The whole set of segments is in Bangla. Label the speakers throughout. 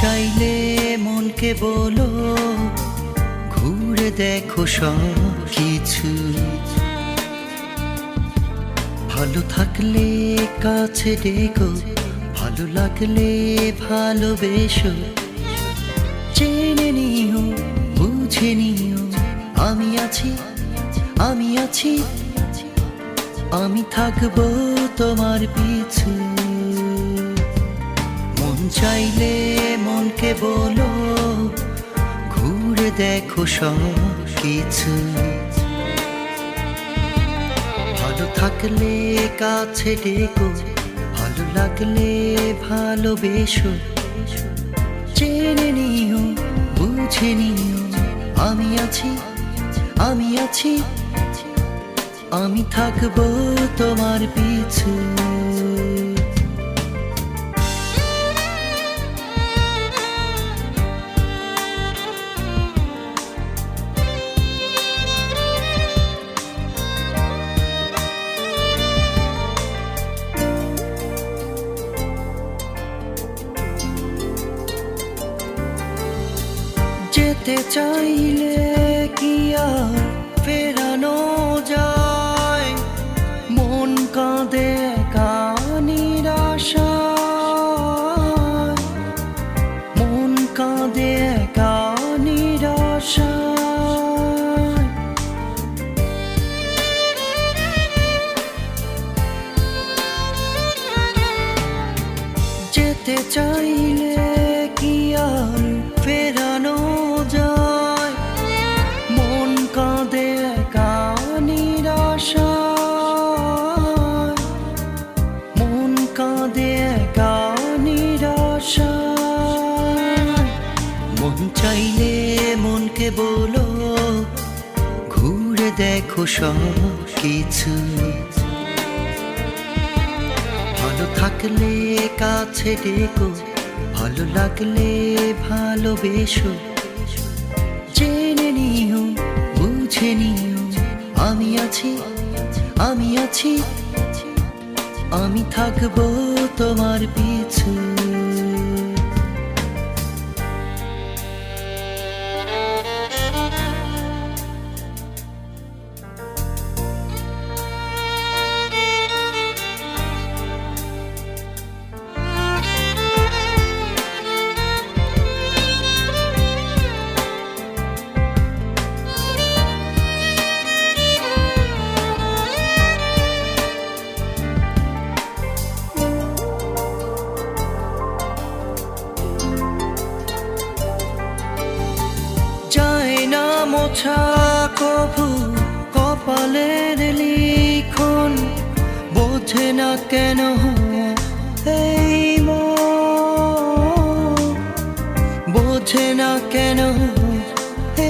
Speaker 1: চাইলে মনকে বলো ঘুরে দেখো সব কিছু। ভালো থাকলে কাছে ডেকো, ভালো লাগলে ভালোবেসো। জেনে নিও, বুঝে নিও, আমি আছি, আমি আছি, আমি থাকবো তোমার পিছু। মন চাইলে মনকে বলো ঘুরে দেখো সব কিছু। ভালো থাকলে কাছে ডেকো, ভালো লাগলে ভালোবেসো। জেনে নিও, বুঝে নিও, আমি আছি, আমি আছি, আমি থাকবো তোমার পিছু। যেতে চাইলে কি আর ফেরানো যায়? মন কাঁদে একা নিরাশায়, মন কাঁদে একা নিরাশায়। যেতে চাইলে কি আর ফেরানো যায়? মন কাঁদে একা নিরাশায়, মন কাঁদে একা নিরাশায়। মন চাইলে মনকে বলো ঘুরে দেখো সব কিছু। ভালো থাকলে কাছে ডেকো, ভালো লাগলে ভালোবেসো। জেনে নিও, বুঝে নিও, আমি আছি, আমি আছি, আমি থাকবো তোমার পিছু। মোছা কভু কপালের লিখন, বোঝে না কেন এই মন, বোঝে না কেন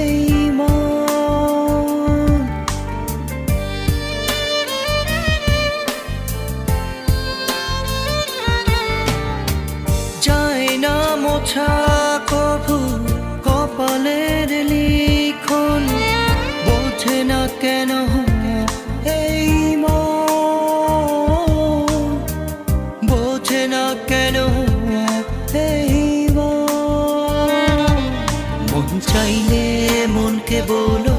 Speaker 1: এই মন। যায় না মোছা কভু কপালের লিখন, বোঝে না কেন এই মন, বোঝে না কেন এই মন। মন চাইলে মনকে বলো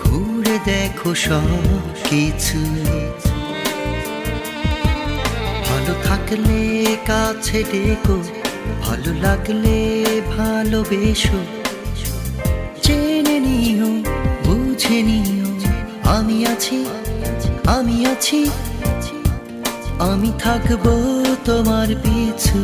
Speaker 1: ঘুরে দেখো সব কিছু। ভালো থাকলে কাছে ডেকো, ভালো লাগলে ভালোবেসো। জেনে নিও, বুঝে নিও, আমি আছি, আমি আছি, আমি থাকবো তোমার পিছু।